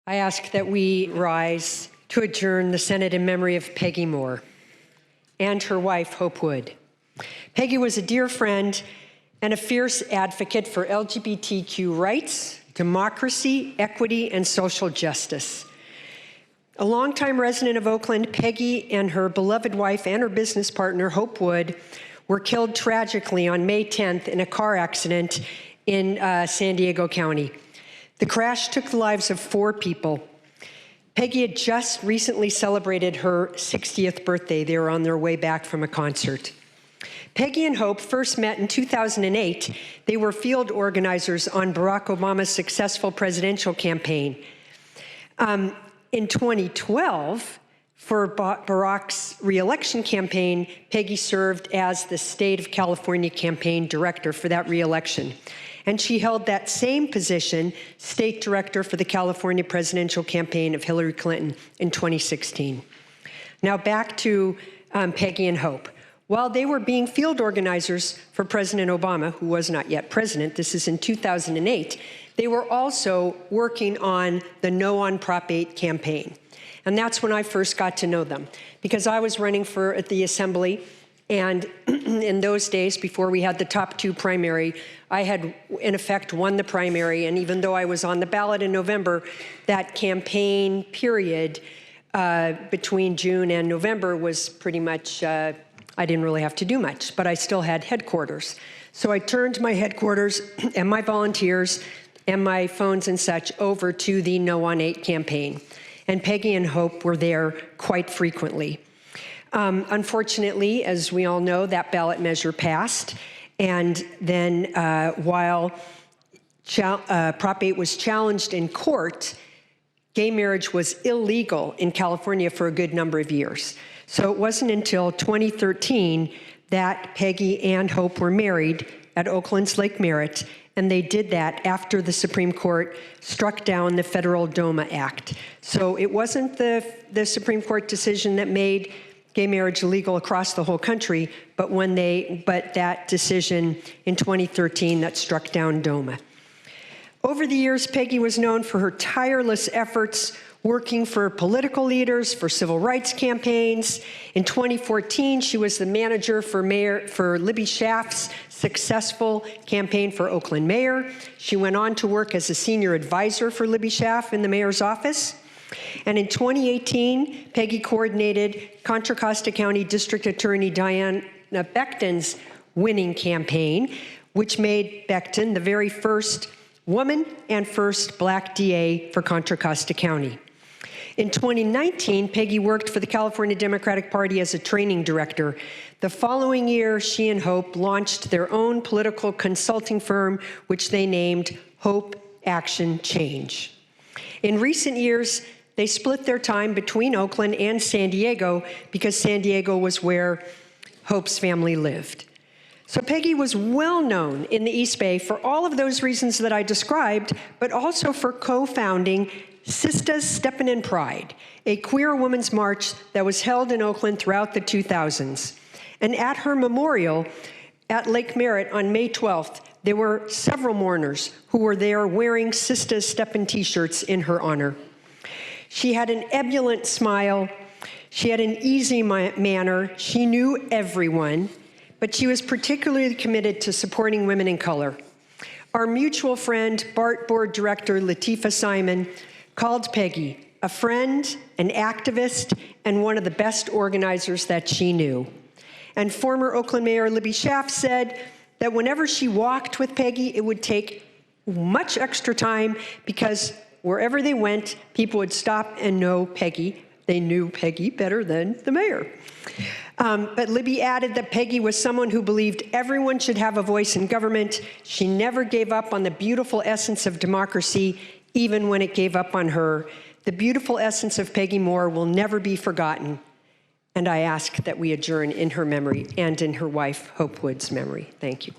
I ask that we rise to adjourn the Senate in memory of Peggy Moore and her wife, Hope Wood. Peggy was a dear friend and a fierce advocate for LGBTQ rights, democracy, equity, and social justice. A longtime resident of Oakland, Peggy and her beloved wife and her business partner, Hope Wood, were killed tragically on May 10th in a car accident in San Diego County. The crash took the lives of 4 people. Peggy had just recently celebrated her 60th birthday. They were on their way back from a concert. Peggy and Hope first met in 2008. They were field organizers on Barack Obama's successful presidential campaign. In 2012, for Barack's re-election campaign, Peggy served as the state of California campaign director for that re-election. And she held that same position, state director for the California presidential campaign of Hillary Clinton in 2016. Now back to Peggy and Hope. While they were being field organizers for President Obama, who was not yet president, this is in 2008, they were also working on the No on Prop 8 campaign. And that's when I first got to know them, because I was running for the Assembly, and in those days, before we had the top 2 primary, I had, in effect, won the primary, and even though I was on the ballot in November, that campaign period between June and November was pretty much, I didn't really have to do much, but I still had headquarters. So I turned my headquarters and my volunteers and my phones and such over to the No on 8 campaign. And Peggy and Hope were there quite frequently. Unfortunately, as we all know, that ballot measure passed. And then while Prop 8 was challenged in court, gay marriage was illegal in California for a good number of years. So it wasn't until 2013 that Peggy and Hope were married at Oakland's Lake Merritt, and they did that after the Supreme Court struck down the federal DOMA Act. So it wasn't the Supreme Court decision that made gay marriage illegal across the whole country, but that decision in 2013 that struck down DOMA. Over the years, Peggy was known for her tireless efforts working for political leaders, for civil rights campaigns. In 2014, she was the manager for Libby Schaaf's successful campaign for Oakland mayor. She went on to work as a senior advisor for Libby Schaaf in the mayor's office. And in 2018, Peggy coordinated Contra Costa County District Attorney Diana Becton's winning campaign, which made Becton the very first woman and first Black DA for Contra Costa County. In 2019, Peggy worked for the California Democratic Party as a training director. The following year, she and Hope launched their own political consulting firm, which they named Hope Action Change. In recent years, they split their time between Oakland and San Diego because San Diego was where Hope's family lived. So Peggy was well known in the East Bay for all of those reasons that I described, but also for co-founding Sistas Steppin' in Pride, a queer women's march that was held in Oakland throughout the 2000s. And at her memorial at Lake Merritt on May 12th, there were several mourners who were there wearing Sistas Steppin' t-shirts in her honor. She had an ebullient smile. She had an easy manner. She knew everyone, but she was particularly committed to supporting women in color. Our mutual friend, BART Board Director Latifah Simon, called Peggy a friend, an activist, and one of the best organizers that she knew. And former Oakland Mayor Libby Schaaf said that whenever she walked with Peggy, it would take much extra time because wherever they went, people would stop and know Peggy. They knew Peggy better than the mayor. But Libby added that Peggy was someone who believed everyone should have a voice in government. She never gave up on the beautiful essence of democracy, even when it gave up on her. The beautiful essence of Peggy Moore will never be forgotten. And I ask that we adjourn in her memory and in her wife, Hope Wood's memory. Thank you.